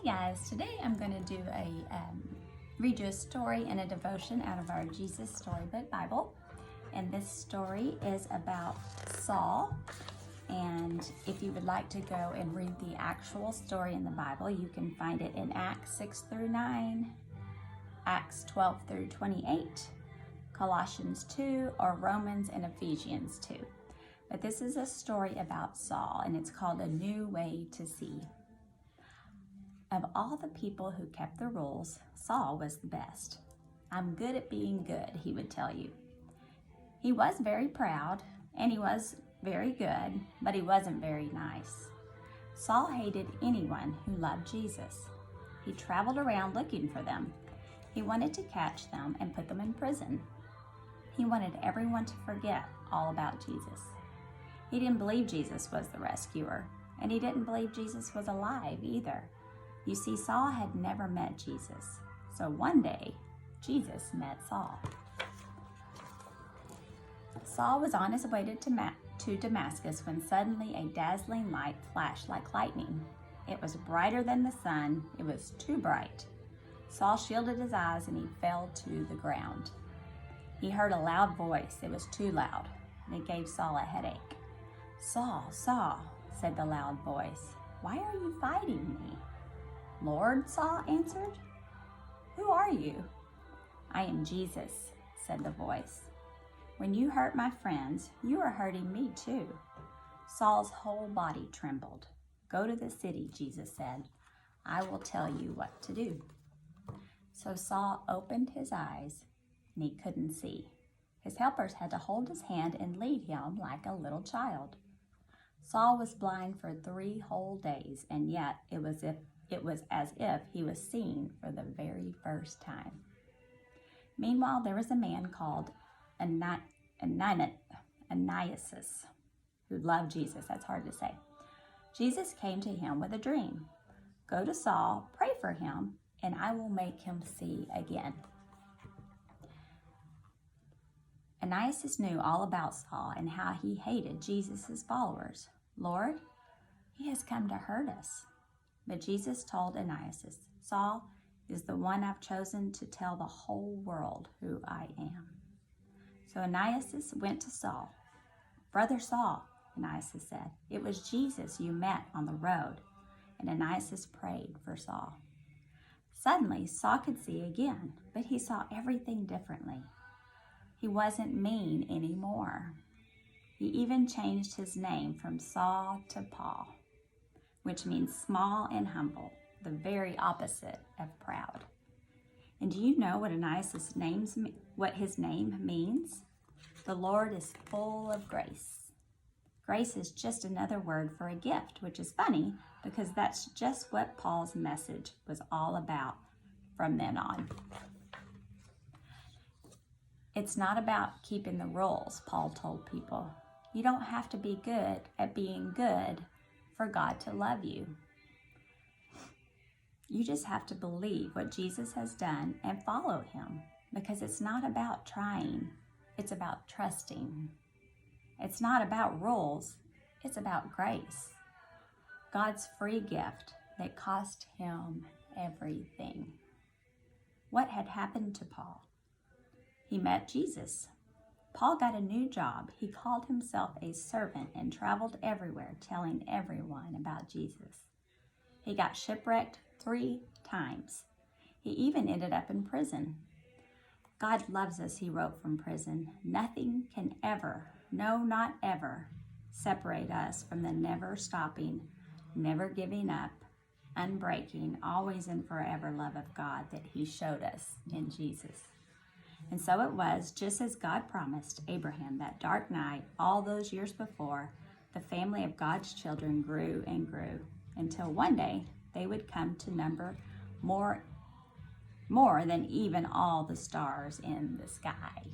Hey guys, today I'm going to do read you a story and a devotion out of our Jesus Storybook Bible. And this story is about Saul. And if you would like to go and read the actual story in the Bible, you can find it in Acts 6 through 9, Acts 12 through 28, Colossians 2, or Romans and Ephesians 2. But this is a story about Saul, and it's called A New Way to See. Of all the people who kept the rules, Saul was the best. "I'm good at being good," he would tell you. He was very proud, and he was very good, but he wasn't very nice. Saul hated anyone who loved Jesus. He traveled around looking for them. He wanted to catch them and put them in prison. He wanted everyone to forget all about Jesus. He didn't believe Jesus was the rescuer, and he didn't believe Jesus was alive either. You see, Saul had never met Jesus. So one day, Jesus met Saul. Saul was on his way to Damascus when suddenly a dazzling light flashed like lightning. It was brighter than the sun. It was too bright. Saul shielded his eyes and he fell to the ground. He heard a loud voice. It was too loud, and it gave Saul a headache. "Saul, Saul," said the loud voice, "why are you fighting me?" "Lord," Saul answered, "who are you?" "I am Jesus," said the voice. "When you hurt my friends, you are hurting me too." Saul's whole body trembled. "Go to the city," Jesus said. "I will tell you what to do." So Saul opened his eyes, and he couldn't see. His helpers had to hold his hand and lead him like a little child. Saul was blind for 3 whole days, and yet it was as if he was seeing for the very first time. Meanwhile, there was a man called Ananias who loved Jesus. That's hard to say. Jesus came to him with a dream. "Go to Saul, pray for him, and I will make him see again." Ananias knew all about Saul and how he hated Jesus' followers. "Lord, he has come to hurt us." But Jesus told Ananias, "Saul is the one I've chosen to tell the whole world who I am." So Ananias went to Saul. "Brother Saul," Ananias said, "it was Jesus you met on the road." And Ananias prayed for Saul. Suddenly, Saul could see again, but he saw everything differently. He wasn't mean anymore. He even changed his name from Saul to Paul, which means small and humble, the very opposite of proud. And do you know what what his name means? The Lord is full of grace. Grace is just another word for a gift, which is funny because that's just what Paul's message was all about from then on. It's not about keeping the rules, Paul told people. You don't have to be good at being good for God to love you. You just have to believe what Jesus has done and follow him, because it's not about trying, it's about trusting. It's not about rules, it's about grace. God's free gift that cost him everything. What had happened to Paul? He met Jesus. Paul got a new job. He called himself a servant and traveled everywhere telling everyone about Jesus. He got shipwrecked 3 times. He even ended up in prison. "God loves us," he wrote from prison. "Nothing can ever, no, not ever, separate us from the never stopping, never giving up, unbreaking, always and forever love of God that he showed us in Jesus." And so it was, just as God promised Abraham that dark night, all those years before, the family of God's children grew and grew until one day they would come to number more than even all the stars in the sky.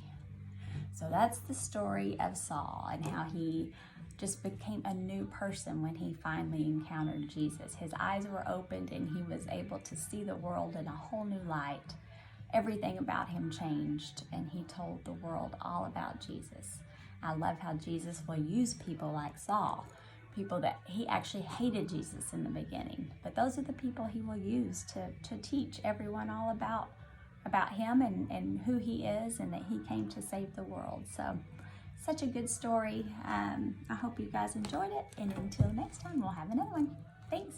So that's the story of Saul and how he just became a new person when he finally encountered Jesus. His eyes were opened and he was able to see the world in a whole new light. Everything about him changed, and he told the world all about Jesus. I love how Jesus will use people like Saul people that he actually hated Jesus in the beginning. But those are the people he will use to teach everyone all about him and who he is, and that he came to save the world. So such a good story. I hope you guys enjoyed it, and until next time, we'll have another one. Thanks.